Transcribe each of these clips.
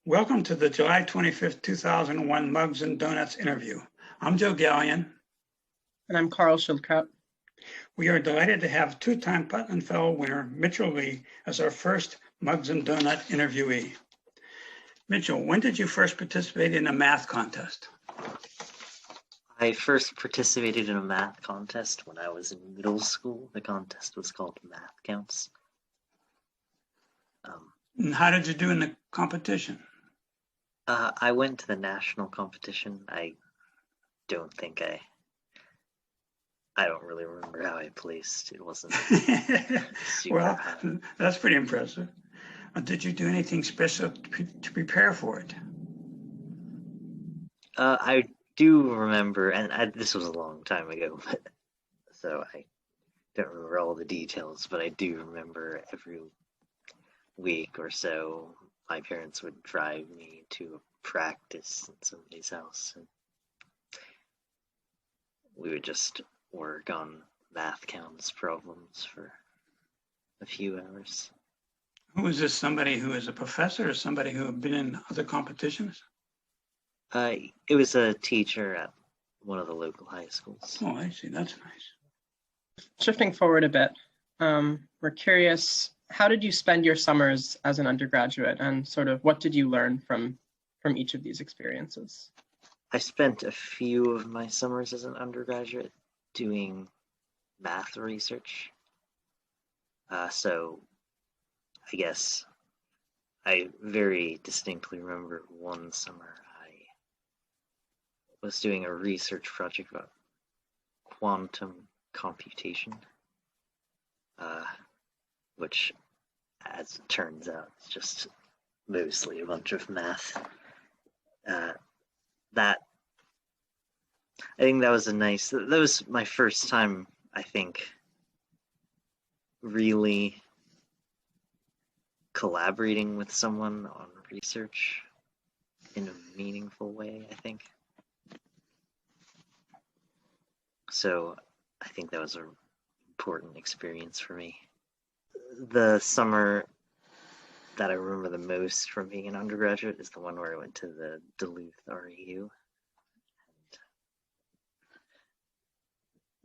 Welcome to the July 25th, 2001 Mugs and Donuts interview. I'm Joe Gallion. And I'm Carl Schildkraut. We are delighted to have two-time Putnam Fellow winner Mitchell Lee as our first Mugs and Donut interviewee. Mitchell, when did you first participate in a math contest? I first participated in a math contest when I was in middle school. The contest was called Math Counts. And how did you do in the competition? I went to the national competition. I don't really remember how I placed. It wasn't super Well, high. That's pretty impressive. Did you do anything special to prepare for it? I do remember, and this was a long time ago, so I don't remember all the details, but I do remember every week or so my parents would drive me to a practice at somebody's house, and we would just work on math counts problems for a few hours. Who was this? Somebody who is a professor or somebody who had been in other competitions? It was a teacher at one of the local high schools. Oh, I see. That's nice. Shifting forward a bit, we're curious, how did you spend your summers as an undergraduate, and sort of what did you learn from each of these experiences? I spent a few of my summers as an undergraduate doing math research. So I guess I very distinctly remember one summer I was doing a research project about quantum computation, which, as it turns out, is just mostly a bunch of math. I think that was my first time, I think, really collaborating with someone on research in a meaningful way, I think. So I think that was an important experience for me. The summer that I remember the most from being an undergraduate is the one where I went to the Duluth REU.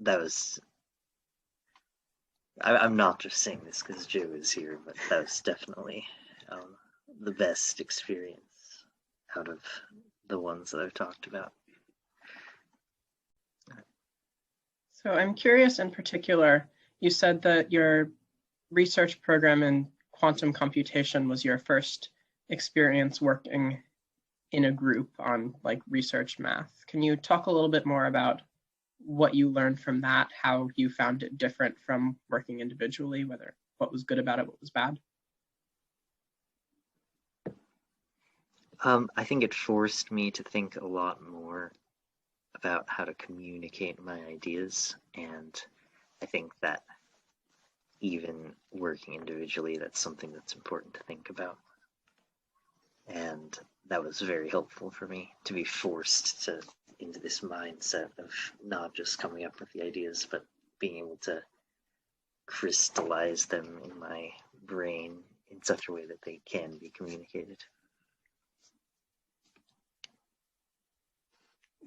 That was, I'm not just saying this because Joe is here, but that was definitely the best experience out of the ones that I've talked about. So I'm curious in particular, you said that your research program in quantum computation was your first experience working in a group on like research math. Can you talk a little bit more about what you learned from that, how you found it different from working individually, what was good about it, what was bad? I think it forced me to think a lot more about how to communicate my ideas, and I think that even working individually, that's something that's important to think about. And that was very helpful for me to be forced into this mindset of not just coming up with the ideas, but being able to crystallize them in my brain in such a way that they can be communicated.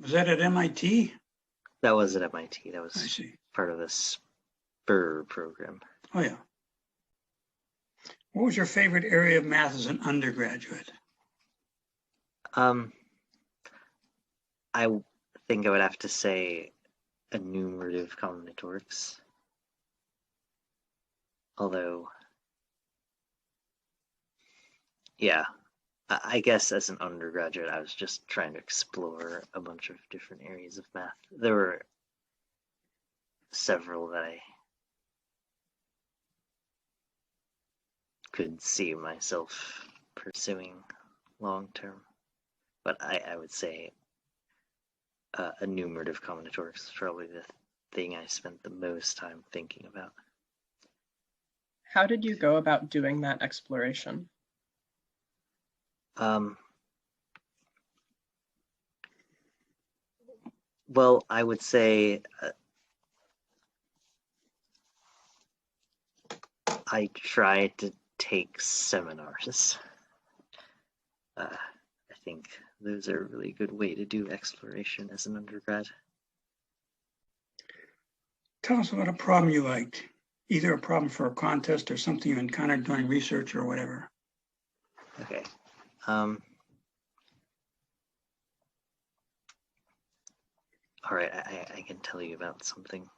Was that at MIT? That was at MIT. That was part of the SPUR program. Oh, yeah. What was your favorite area of math as an undergraduate? I think I would have to say enumerative combinatorics. Although, yeah, I guess as an undergraduate, I was just trying to explore a bunch of different areas of math. There were several that I could see myself pursuing long term, but I would say enumerative combinatorics is probably the thing I spent the most time thinking about. How did you go about doing that exploration? Well, I would say I tried to take seminars. I think those are a really good way to do exploration as an undergrad. Tell us about a problem you liked, either a problem for a contest or something you encountered during research or whatever. Okay. All right, I can tell you about something.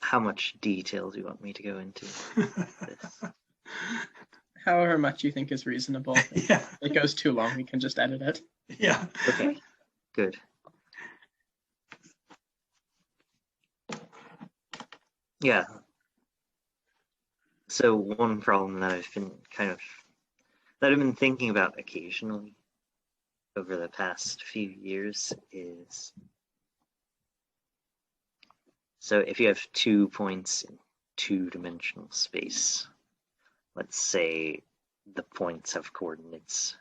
How much detail do you want me to go into this? However much you think is reasonable. If Yeah, it goes too long, we can just edit it. yeah. Okay, good. Yeah. So one problem that I've been thinking about occasionally over the past few years is, so if you have 2 points in two-dimensional space, let's say the points have coordinates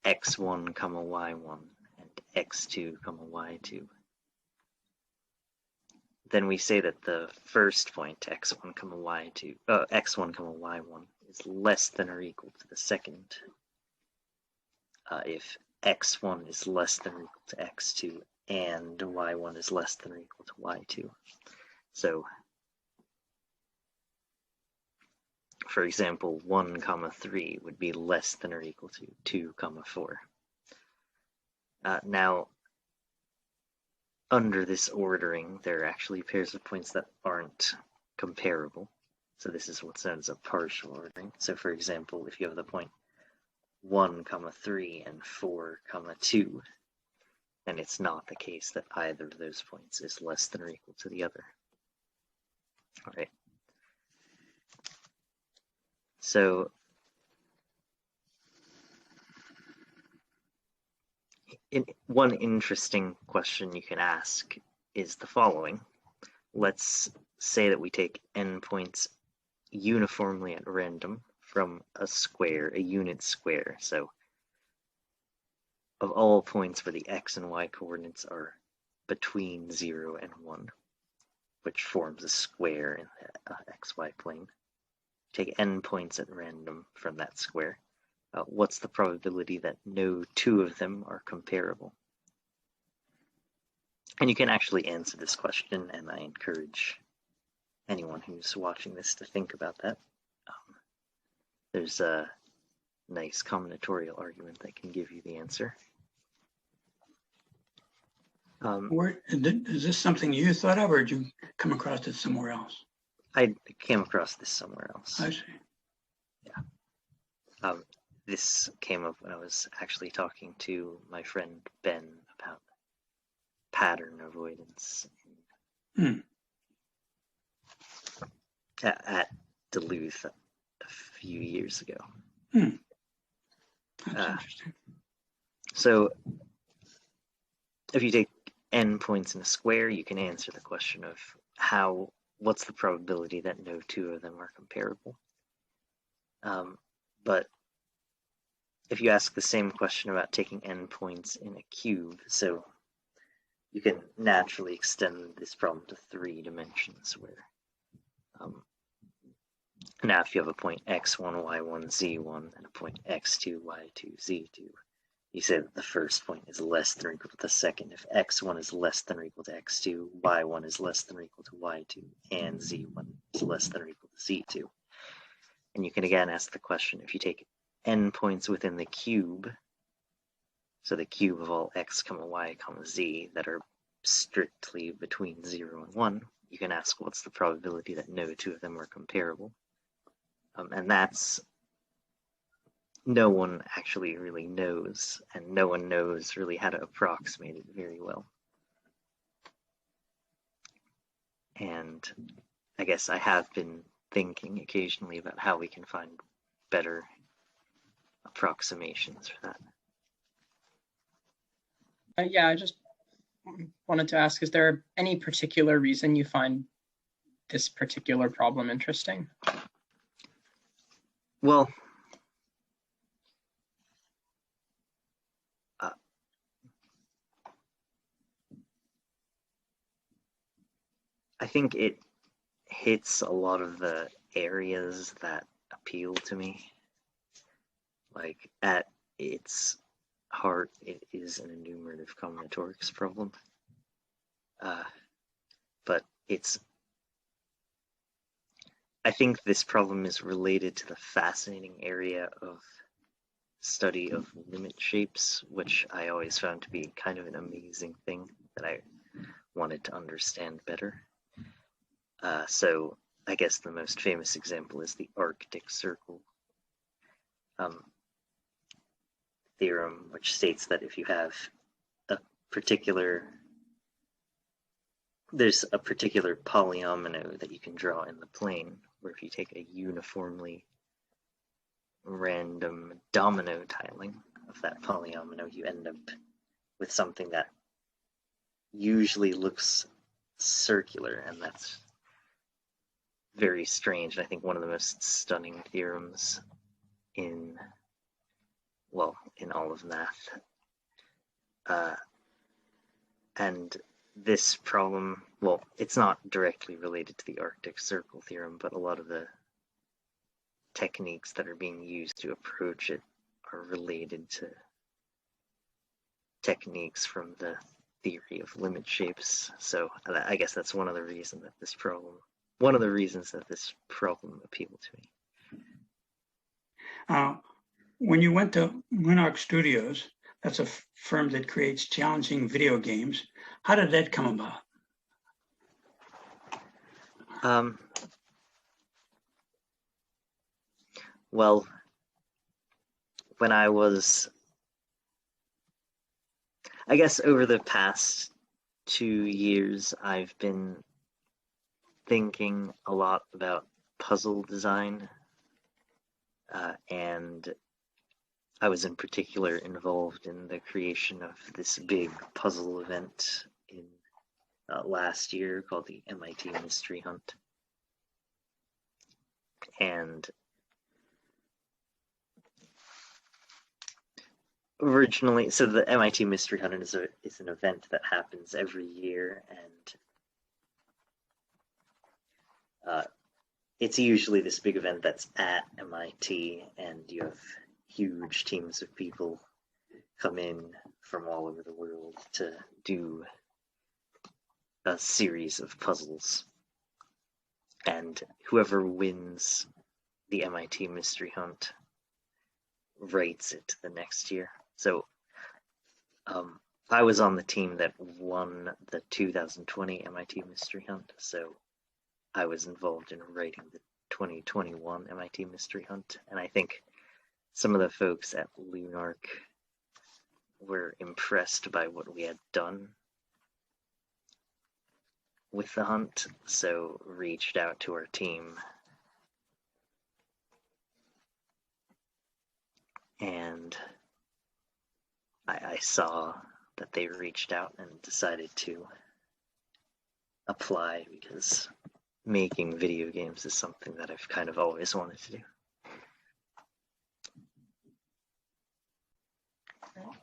x1, y1, and x2, y2. Then we say that the first point, x1, y2, x1, y1, is less than or equal to the second. If x1 is less than or equal to x2 and y1 is less than or equal to y2. So, for example, 1, 3 would be less than or equal to 2, 4. Now, under this ordering, there are actually pairs of points that aren't comparable. So this is what's known as a partial ordering. So for example, if you have the point 1, 3 and 4, 2, then it's not the case that either of those points is less than or equal to the other. All right. So one interesting question you can ask is the following. Let's say that we take n points uniformly at random from a square, a unit square. So of all points where the x and y coordinates are between 0 and 1, which forms a square in the xy plane, take n points at random from that square. What's the probability that no 2 of them are comparable? And you can actually answer this question, and I encourage anyone who's watching this to think about that. There's a nice combinatorial argument that can give you the answer. Is this something you thought of, or did you come across it somewhere else? I came across this somewhere else. I see. Yeah. This came up when I was actually talking to my friend Ben about pattern avoidance at Duluth a few years ago. That's interesting. So if you take n points in a square, you can answer the question of what's the probability that no 2 of them are comparable. But if you ask the same question about taking n points in a cube, so you can naturally extend this problem to 3 dimensions, where now if you have a point x1, y1, z1, and a point x2, y2, z2, you say that the first point is less than or equal to the second. If x1 is less than or equal to x2, y1 is less than or equal to y2, and z1 is less than or equal to z2. And you can again ask the question, if you take n points within the cube, so the cube of all x, y, z that are strictly between 0 and 1, you can ask what's the probability that no 2 of them are comparable. And that's, no one actually really knows, and no one knows really how to approximate it very well. And I guess I have been thinking occasionally about how we can find better approximations for that. Yeah, I just wanted to ask, is there any particular reason you find this particular problem interesting? Well, I think it hits a lot of the areas that appeal to me. Like, at its heart, it is an enumerative combinatorics problem. But I think this problem is related to the fascinating area of study of limit shapes, which I always found to be kind of an amazing thing that I wanted to understand better. So I guess the most famous example is the Arctic circle theorem, which states that if you have there's a particular polyomino that you can draw in the plane, where if you take a uniformly random domino tiling of that polyomino, you end up with something that usually looks circular, and that's very strange. And I think one of the most stunning theorems in all of math. And this problem, well, it's not directly related to the Arctic circle theorem, but a lot of the techniques that are being used to approach it are related to techniques from the theory of limit shapes. So I guess that's one of the reasons that this problem appealed to me. When you went to Monarch Studios, that's a firm that creates challenging video games. How did that come about? Well, when I guess over the past 2 years, I've been thinking a lot about puzzle design, and I was in particular involved in the creation of this big puzzle event in last year called the MIT Mystery Hunt. And originally, so the MIT Mystery Hunt is an event that happens every year, and it's usually this big event that's at MIT, and you have huge teams of people come in from all over the world to do a series of puzzles. And whoever wins the MIT Mystery Hunt writes it the next year. So I was on the team that won the 2020 MIT Mystery Hunt, so I was involved in writing the 2021 MIT Mystery Hunt, and I think some of the folks at Monarch were impressed by what we had done with the hunt, so reached out to our team. And I saw that they reached out and decided to apply, because making video games is something that I've kind of always wanted to do.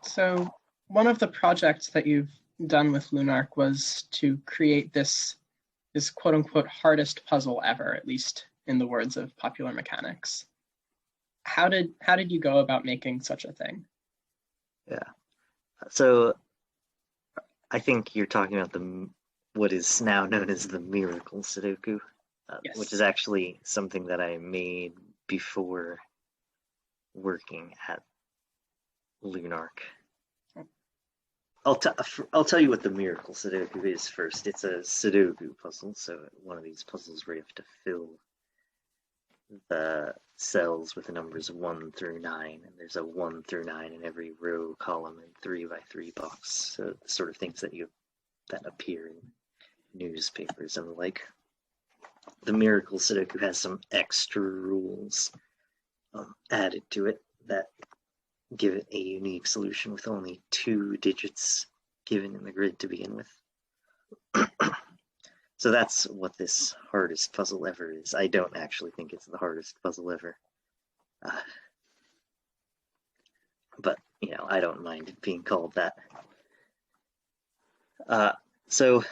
So one of the projects that you've done with Monarch was to create this quote unquote hardest puzzle ever, at least in the words of Popular Mechanics. How did you go about making such a thing? Yeah. So I think you're talking about what is now known as the Miracle Sudoku, Yes. Which is actually something that I made before working at Monarch. I'll tell you what the Miracle Sudoku is first. It's a Sudoku puzzle, so one of these puzzles where you have to fill the cells with the numbers 1 through 9, and there's a 1 through 9 in every row, column, and 3x3 box. So the sort of things that appear in newspapers and the like. The Miracle Sudoku has some extra rules added to it that give it a unique solution with only 2 digits given in the grid to begin with. So that's what this hardest puzzle ever is. I don't actually think it's the hardest puzzle ever. But, I don't mind it being called that. So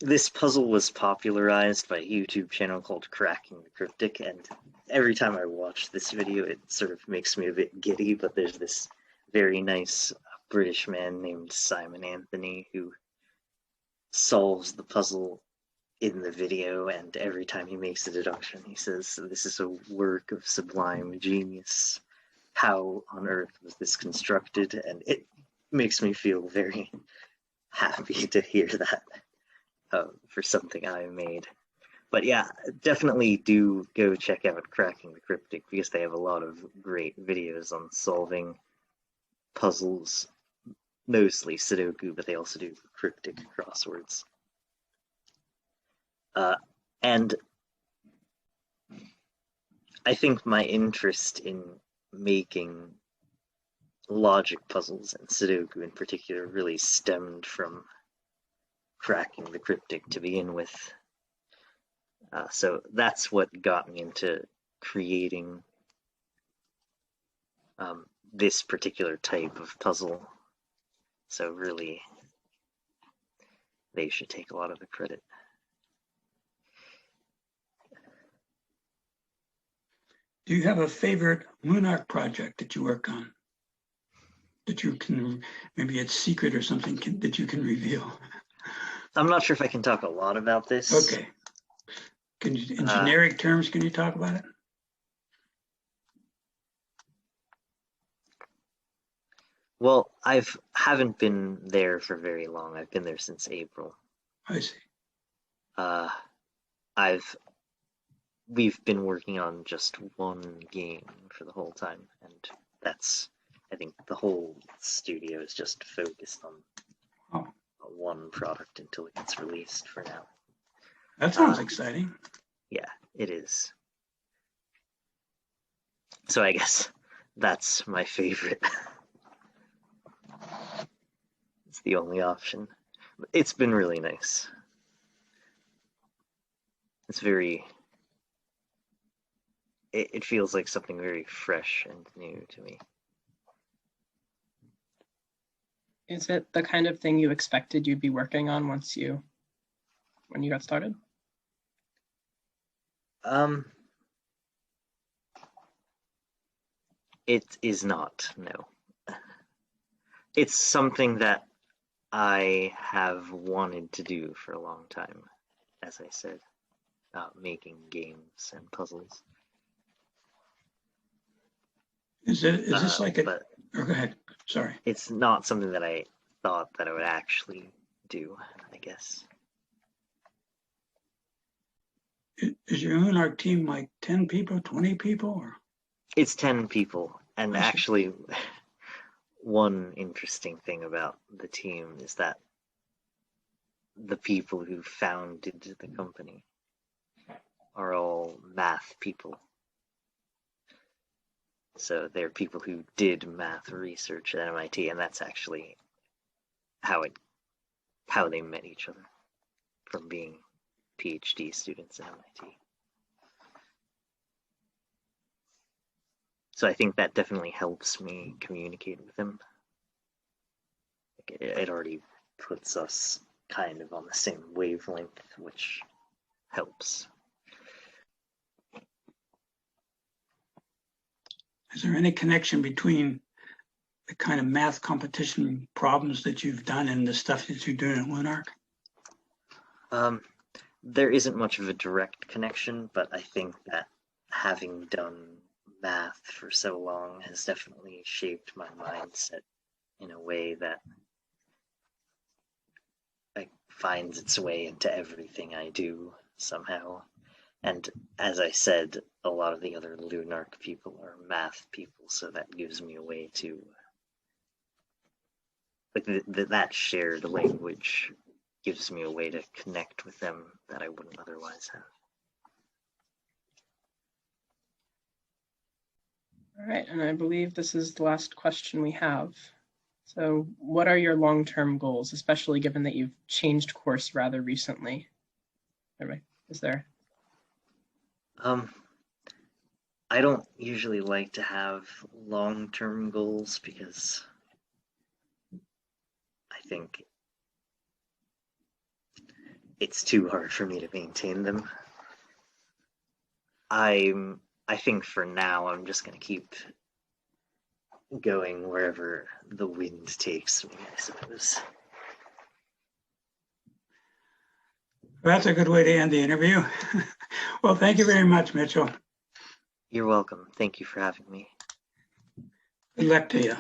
this puzzle was popularized by a YouTube channel called Cracking the Cryptic, and every time I watch this video, it sort of makes me a bit giddy, but there's this very nice British man named Simon Anthony who solves the puzzle in the video, and every time he makes a deduction, he says, "This is a work of sublime genius. How on earth was this constructed?" And it makes me feel very happy to hear that for something I made. But yeah, definitely do go check out Cracking the Cryptic, because they have a lot of great videos on solving puzzles, mostly Sudoku, but they also do cryptic crosswords. And I think my interest in making logic puzzles, and Sudoku in particular, really stemmed from Cracking the Cryptic to begin with. So that's what got me into creating this particular type of puzzle. So really, they should take a lot of the credit. Do you have a favorite Monarch project that you work on? That you can, maybe it's secret or something that you can reveal? I'm not sure if I can talk a lot about this. Okay. Can you, in generic terms, can you talk about it? Well, haven't been there for very long. I've been there since April. I see. We've been working on just one game for the whole time, and that's, I think, the whole studio is just focused on one product until it gets released for now. That sounds exciting. Yeah, it is. So I guess that's my favorite. It's the only option. It's been really nice. It's very... It feels like something very fresh and new to me. Is it the kind of thing you expected you'd be working on when you got started? It is not, no. It's something that I have wanted to do for a long time, as I said, making games and puzzles. Is this like a, but go ahead, sorry. It's not something that I thought that I would actually do, I guess. Is your Monarch team like 10 people, 20 people? Or? It's 10 people, and actually, one interesting thing about the team is that the people who founded the company are all math people. So they're people who did math research at MIT, and that's actually how they met each other, from being PhD students at MIT. So I think that definitely helps me communicate with them. It already puts us kind of on the same wavelength, which helps. Is there any connection between the kind of math competition problems that you've done and the stuff that you're doing at Monarch? There isn't much of a direct connection, but I think that having done math for so long has definitely shaped my mindset in a way that finds its way into everything I do somehow. And as I said, a lot of the other Lunarch people are math people, so that gives me a way to, like, that shared language gives me a way to connect with them that I wouldn't otherwise have. All right, and I believe this is the last question we have. So what are your long-term goals, especially given that you've changed course rather recently? Is there? I don't usually like to have long-term goals because I think it's too hard for me to maintain them. I think for now I'm just gonna keep going wherever the wind takes me, I suppose. That's a good way to end the interview. Well, thank you very much, Mitchell. You're welcome. Thank you for having me. Good luck to you.